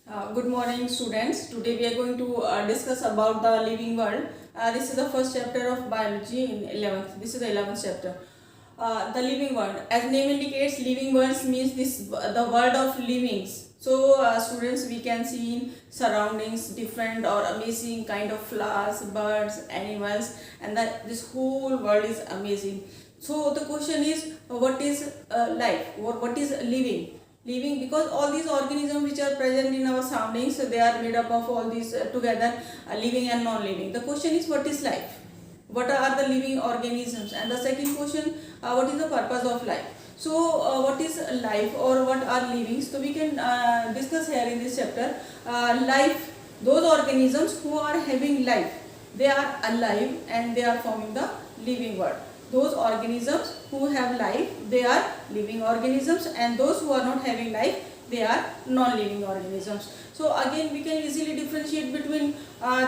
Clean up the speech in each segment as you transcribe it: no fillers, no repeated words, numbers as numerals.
Good morning, students. Today we are going to discuss about the living world. This is the first chapter of biology in 11th. This is the 11th chapter. The living world. As name indicates, living worlds means the world of livings. So, students, we can see in surroundings different or amazing kind of flowers, birds, animals, and this whole world is amazing. So, the question is, what is life? What is living, because all these organisms which are present in our surroundings, they are made up of all these together, living and non-living. The question is, what is life? What are the living organisms? And the second question, what is the purpose of life? So what is life or what are living? So we can discuss here in this chapter. Life, those organisms who are having life, they are alive and they are forming the living world. Those organisms who have life, they are living organisms, and those who are not having life, they are non-living organisms. So again we can easily differentiate between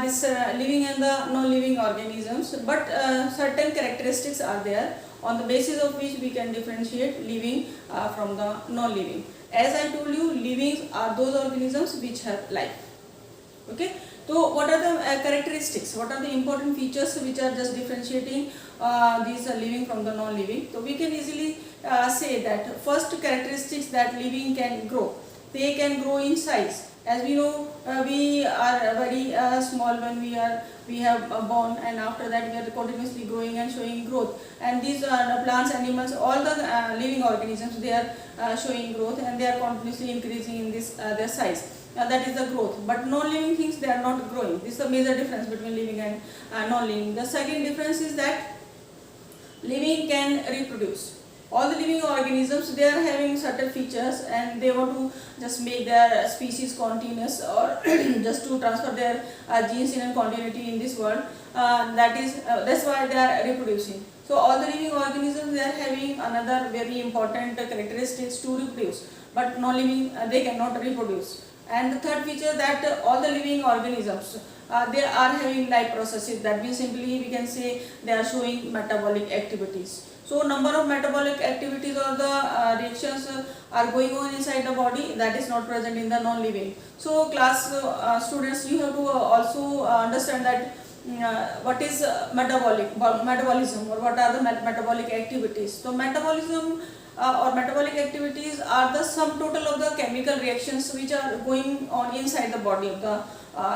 this living and the non-living organisms, but certain characteristics are there on the basis of which we can differentiate living from the non-living. As I told you, living are those organisms which have life. Okay, so what are the characteristics, what are the important features which are just differentiating these living from the non-living? So we can easily say that first characteristics, that living can grow. They can grow in size. As we know, we are very small when we have born, and after that we are continuously growing and showing growth. And these plants, animals, all the living organisms, they are showing growth and they are continuously increasing in this their size. That is the growth. But non-living things, they are not growing. This is the major difference between living and non-living. The second difference is that living can reproduce. All the living organisms, they are having certain features and they want to just make their species continuous, or just to transfer their genes in a continuity in this world. That's why they are reproducing. So all the living organisms, they are having another very important characteristics to reproduce, but non-living, they cannot reproduce. And the third feature, that all the living organisms, they are having life processes. That means simply we can say they are showing metabolic activities. So number of metabolic activities or the reactions are going on inside the body, that is not present in the non-living. So class students, you have to also understand that what is metabolism, or what are the metabolic activities. So metabolism or metabolic activities are the sum total of the chemical reactions which are going on inside the body of the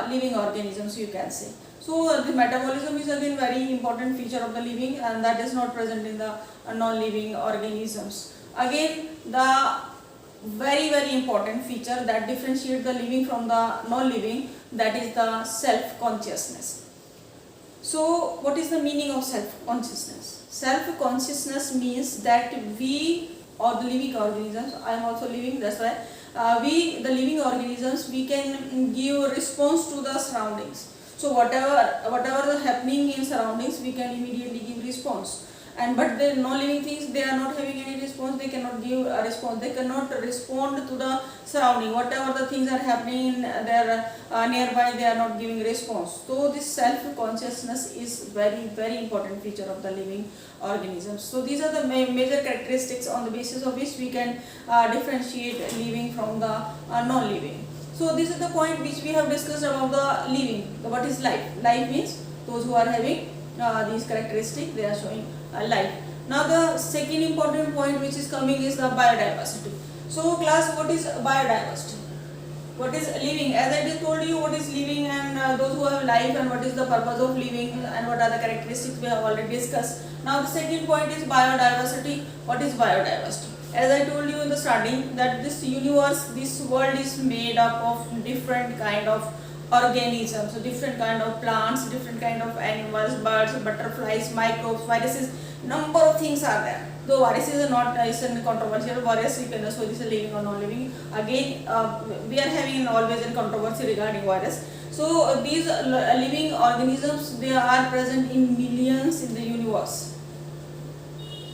living organisms, you can say. So the metabolism is again very important feature of the living, and that is not present in the non-living organisms. Again, the very important feature that differentiates the living from the non-living, that is the self-consciousness. So what is the meaning of self-consciousness? Self-consciousness means that we, or the living organisms, I am also living, that's why we, the living organisms, we can give response to the surroundings. So whatever is happening in surroundings, we can immediately give response. And but the non-living things, they are not having any response. They cannot give a response. They cannot respond to the surrounding. Whatever the things are happening in their nearby, they are not giving response. So this self-consciousness is very important feature of the living organisms. So these are the major characteristics on the basis of which we can differentiate living from the non-living. So this is the point which we have discussed about the living. What is life? Life means those who are having these characteristics, they are showing life. Now the second important point which is coming is the biodiversity. So class, what is biodiversity? What is living? As I just told you, what is living and those who have life, and what is the purpose of living, and what are the characteristics, we have already discussed. Now the second point is biodiversity. What is biodiversity? As I told you in the starting, that this universe, this world is made up of different kind of organisms, so different kind of plants, different kind of animals, birds, butterflies, microbes, viruses, number of things are there. Though viruses are not is a controversial, virus you can also, this is living or non-living. Again, we are having always a controversy regarding virus. So these living organisms, they are present in millions in the universe.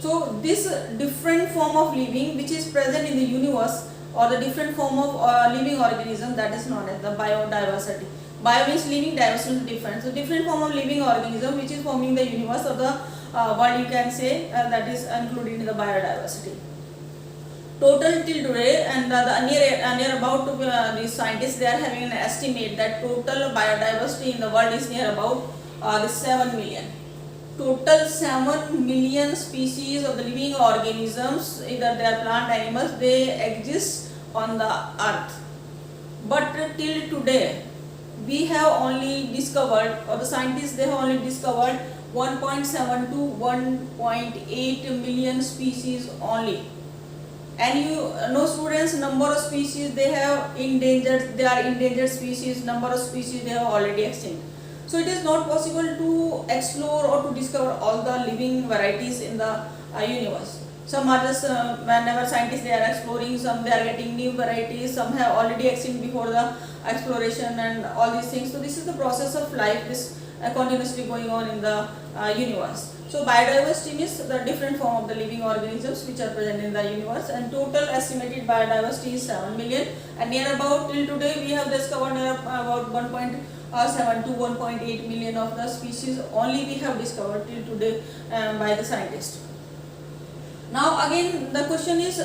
So this different form of living which is present in the universe, or the different form of living organism, that is known as the biodiversity. Bio means living, diversity is different. So different form of living organism which is forming the universe of the world, you can say, that is included in the biodiversity. Total till today, and near about these scientists, they are having an estimate that total biodiversity in the world is near about the 7 million. Total 7 million species of the living organisms, either they are plant, animals, they exist on the earth. But till today, we have only discovered, or the scientists, they have only discovered 1.7 to 1.8 million species only. And you know students, number of species they have endangered, they are endangered species, number of species they have already extinct. So it is not possible to explore or to discover all the living varieties in the universe. Some are just whenever scientists they are exploring, some they are getting new varieties, some have already extinct before the exploration and all these things. So this is the process of life, this continuously going on in the universe. So biodiversity means the different form of the living organisms which are present in the universe, and total estimated biodiversity is 7 million, and near about till today we have discovered near about 1.7 to 1.8 million of the species only we have discovered till today by the scientists. Now again the question is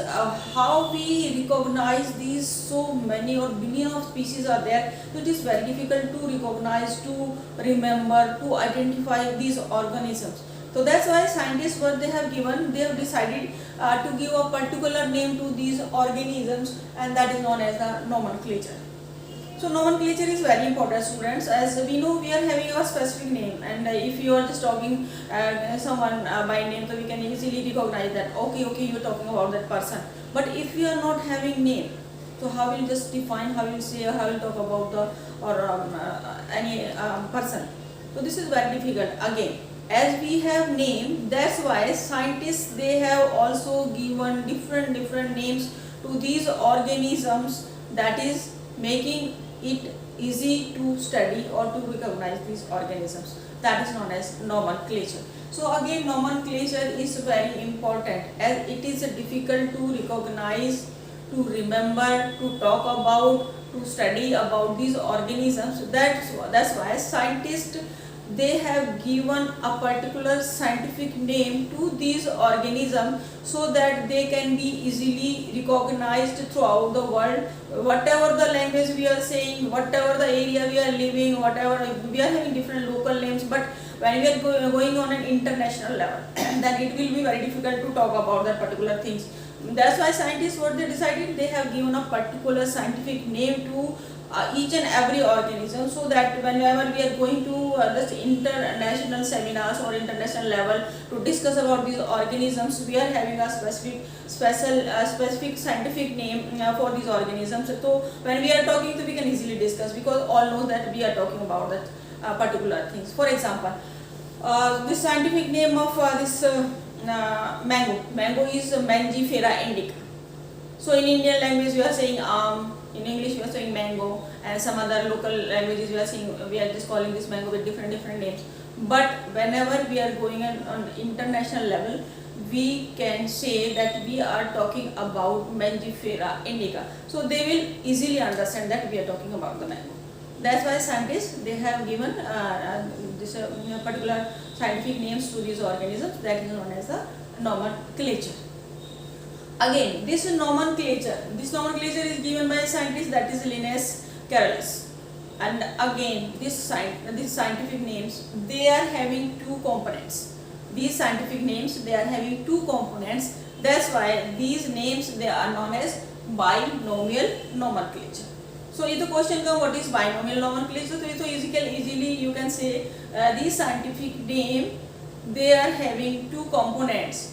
how we recognize these so many or billion of species are there. So it is very difficult to recognize, to remember, to identify these organisms. So that's why scientists, what they have given, they have decided to give a particular name to these organisms, and that is known as the nomenclature. So nomenclature is very important, students. As we know, we are having a specific name, and if you are just talking someone by name, so we can easily recognize that okay, you are talking about that person. But if you are not having name, so how will you just define, how will you say, how will you talk about the or any person? So this is very difficult. Again, as we have name, that's why scientists they have also given different names to these organisms, that is making it easy to study or to recognize these organisms. That is known as nomenclature. So again, nomenclature is very important, as it is difficult to recognize, to remember, to talk about, to study about these organisms. That's why scientists they have given a particular scientific name to these organisms, so that they can be easily recognized throughout the world. Whatever the language we are saying, whatever the area we are living, whatever we are having different local names, but when we are going on an international level, then it will be very difficult to talk about that particular things. That's why scientists, what they decided, they have given a particular scientific name to each and every organism, so that whenever we are going to just international seminars or international level to discuss about these organisms, we are having a specific scientific name for these organisms. So when we are talking, so we can easily discuss, because all know that we are talking about that particular things. For example, the scientific name of this mango is Mangifera indica. So in Indian language we are saying in English we are saying mango, and some other local languages we are saying, we are just calling this mango with different names. But whenever we are going on international level, we can say that we are talking about Mangifera indica. So they will easily understand that we are talking about the mango. That's why scientists they have given this particular scientific names to these organisms, that is known as the nomenclature. Again, this nomenclature is given by a scientist, that is Linnaeus Corellius. And again, these scientific names, they are having two components. These scientific names, they are having two components. That's why these names they are known as binomial nomenclature. So if the question comes, what is binomial nomenclature? So easily you can say these scientific name, they are having two components.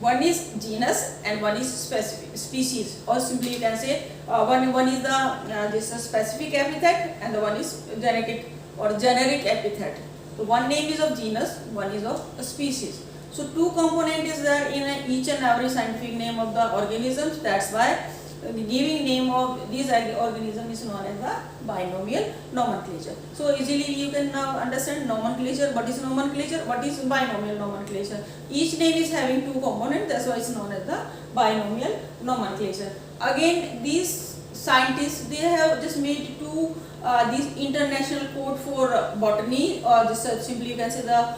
One is genus and one is specific species, or simply you can say one is the this specific epithet, and the one is generic epithet. So one name is of genus, one is of species. So two components is there in each and every scientific name of the organisms. That's why the giving name of these organisms is known as the binomial nomenclature. So easily you can now understand nomenclature. What is nomenclature? What is binomial nomenclature? Each name is having two components. That's why it's known as the binomial nomenclature. Again, these scientists they have just made two these international code for botany, or this simply you can say the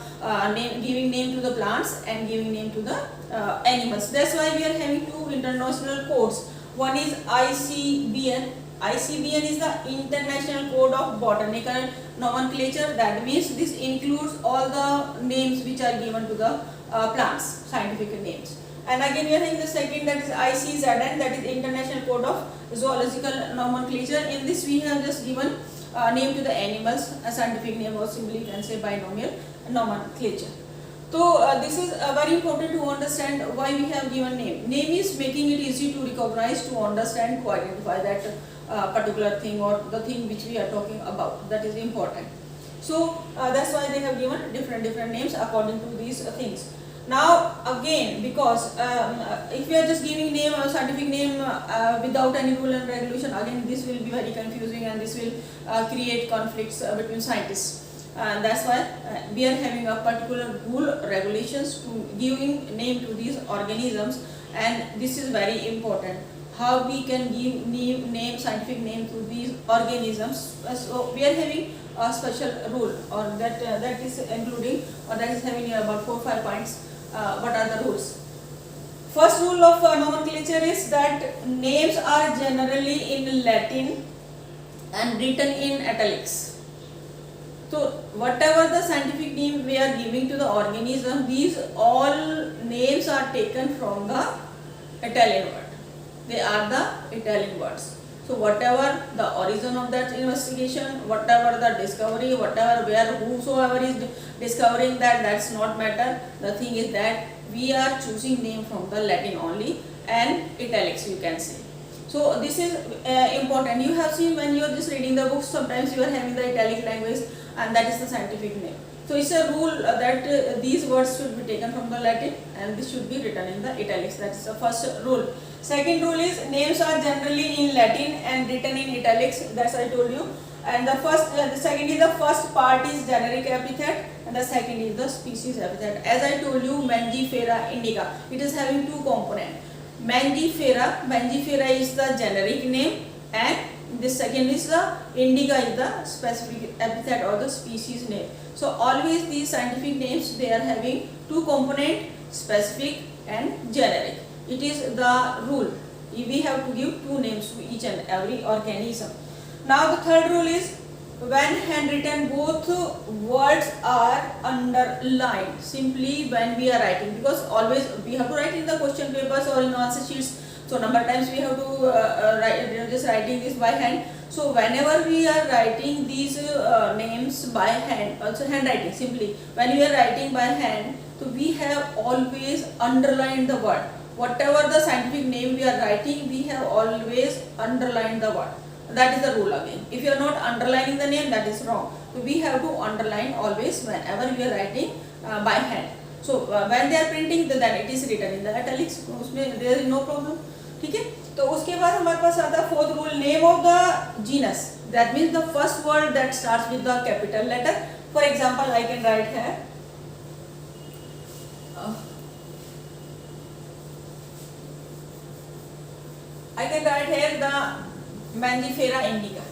giving name to the plants and giving name to the animals. That's why we are having two international codes. One is ICBN. ICBN is the International Code of Botanical Nomenclature. That means this includes all the names which are given to the plants, scientific names. And again we are having the second, that is ICZN, that is International Code of Zoological Nomenclature. In this we have just given name to the animals, a scientific name, or simply you can say binomial nomenclature. So this is very important to understand why we have given name. Name is making it easy to recognize, to understand, to identify that particular thing or the thing which we are talking about. That is important. So that's why they have given different names according to these things. Now again, because if we are just giving name or scientific name without any rule and regulation, again this will be very confusing and this will create conflicts between scientists. And that's why we are having a particular rule, regulations to giving name to these organisms, and this is very important. How we can give name, scientific name to these organisms. So we are having a special rule, or that is including, or that is having about 4-5 points. What are the rules? First rule of nomenclature is that names are generally in Latin and written in italics. So whatever the scientific name we are giving to the organism, these all names are taken from the Italian word. They are the Italian words. So whatever the origin of that investigation, whatever the discovery, whatever, where, whosoever is discovering that, that's not matter. The thing is that we are choosing name from the Latin only and italics, you can say. So this is important. You have seen when you are just reading the books, sometimes you are having the italic language, and that is the scientific name. So it's a rule that these words should be taken from the Latin and this should be written in the italics. That is the first rule. Second rule is names are generally in Latin and written in italics. That's I told you. And the second is the first part is generic epithet and the second is the species epithet. As I told you, Mangifera indica, it is having two components. Mangifera is the generic name, and the second is the indica is the specific epithet or the species name. So always these scientific names, they are having two components, specific and generic. It is the rule. We have to give two names to each and every organism. Now the third rule is when handwritten, both words are underlined. Simply when we are writing, because always we have to write in the question papers or in answer sheets. So number of times we have to write, just writing this by hand. So whenever we are writing these names by hand, also handwriting, simply when we are writing by hand, so we have always underlined the word. Whatever the scientific name we are writing, we have always underlined the word. That is the rule again. If you are not underlining the name, that is wrong. So we have to underline always whenever we are writing by hand. So when they are printing, then it is written in the italics. There is no problem. ठीक है. तो उसके बाद हमारे पास आता है fourth rule, name of the genus. That means the first word that starts with the capital letter. For example I can write है I can write here the Mangifera indica.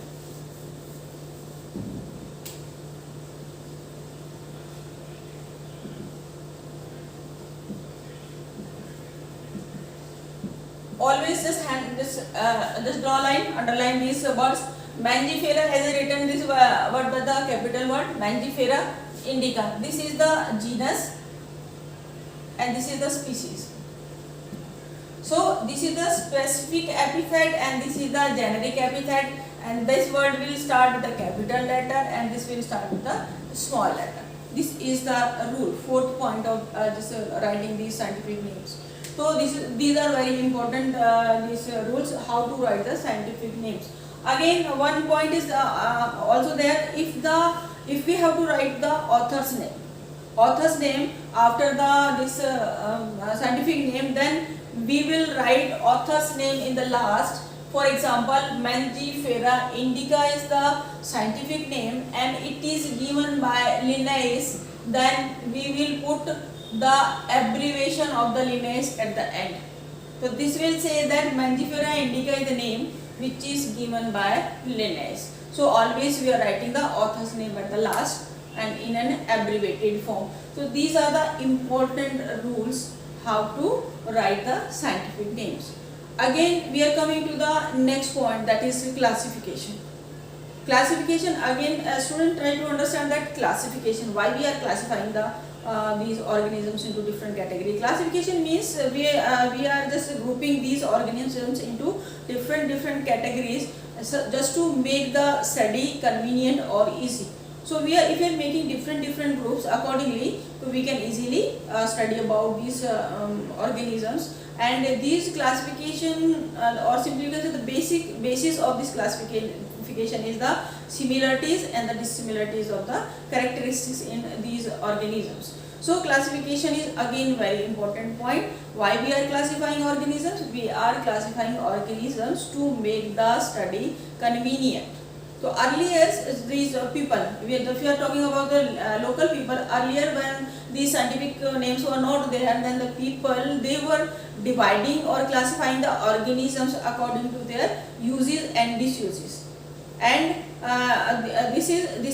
Always just draw line, underline these words. Mangifera, as I written this word by the capital word, Mangifera indica. This is the genus and this is the species. So this is the specific epithet and this is the generic epithet, and this word will start with the capital letter and this will start with the small letter. This is the rule, fourth point of just writing these scientific names. So these are very important these rules, how to write the scientific names. Again, one point is also there, if we have to write the author's name after this scientific name, then we will write author's name in the last. For example, Mangifera indica is the scientific name and it is given by Linnaeus, then we will put the abbreviation of the Linnaeus at the end. So this will say that Mangifera indica is the name which is given by Linnaeus. So always we are writing the author's name at the last and in an abbreviated form. So these are the important rules how to write the scientific names. Again we are coming to the next point, that is classification. Classification, again student try to understand that classification, why we are classifying the these organisms into different category. Classification means we are just grouping these organisms into different categories, so just to make the study convenient or easy. So if we are making different groups accordingly, so we can easily study about these organisms. And these classification, or simply you can say the basis of this classification is the similarities and the dissimilarities of the characteristics in these organisms. So classification is again very important point. Why we are classifying organisms? We are classifying organisms to make the study convenient. So earlier these people, if you are talking about the local people, earlier when these scientific names were not there, and then the people, they were dividing or classifying the organisms according to their uses and disuses. And this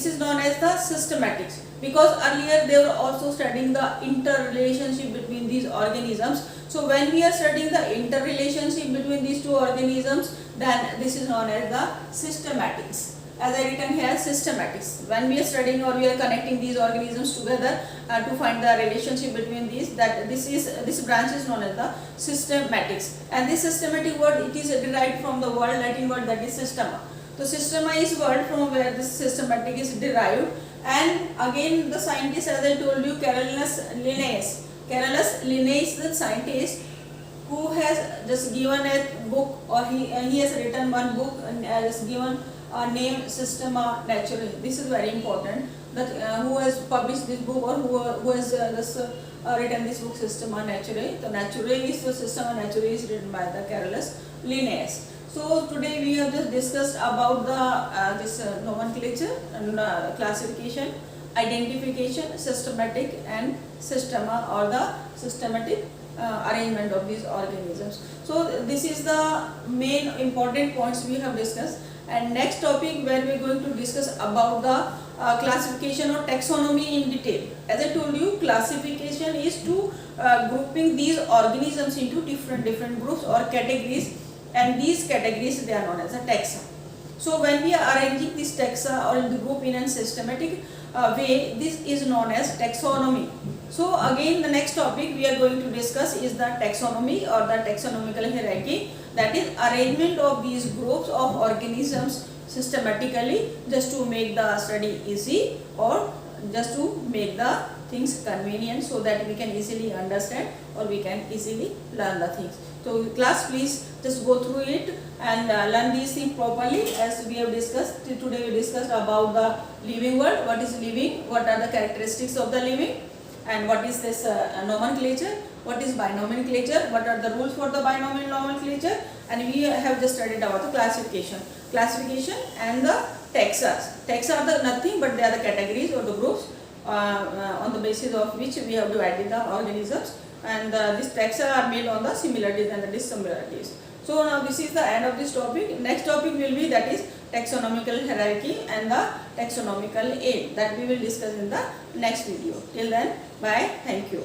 is known as the systematics, because earlier they were also studying the interrelationship between these organisms. So when we are studying the interrelationship between these two organisms, then this is known as the systematics. As I written here, systematics. When we are studying or we are connecting these organisms together to find the relationship between these, that this branch is known as the systematics. And this systematic word, it is derived from the word, Latin word, that is systema. So systema is word from where this systematic is derived. And again the scientist, as I told you, Carolus Linnaeus. Carolus Linnaeus, the scientist who has just given a book, or he has written one book and has given a name Systema Naturae. This is very important, that who has published this book, or who has written this book Systema Naturae. The Naturae is the Systema Naturae is written by the Carolus Linnaeus. So today we have just discussed about the this nomenclature and classification, identification, systematic, and systema, or the systematic arrangement of these organisms. So this is the main important points we have discussed. And next topic where we are going to discuss about the classification or taxonomy in detail. As I told you, classification is to grouping these organisms into different groups or categories, and these categories, they are known as a taxa. So when we are arranging this taxa or in the group in a systematic way, this is known as taxonomy. So again the next topic we are going to discuss is the taxonomy or the taxonomical hierarchy, that is arrangement of these groups of organisms systematically, just to make the study easy or just to make the things convenient, so that we can easily understand or we can easily learn the things. So class, please just go through it and learn these things properly. As we have discussed today, we discussed about the living world, what is living, what are the characteristics of the living, and what is this nomenclature, what is binomenclature, what are the rules for the binomial nomenclature, and we have just studied about the classification and the taxa. Taxa are the nothing but they are the categories or the groups on the basis of which we have divided the organisms, and these taxa are made on the similarities and the dissimilarities. So now this is the end of this topic. Next topic will be, that is taxonomical hierarchy and the taxonomical aim, that we will discuss in the next video. Till then, bye, thank you.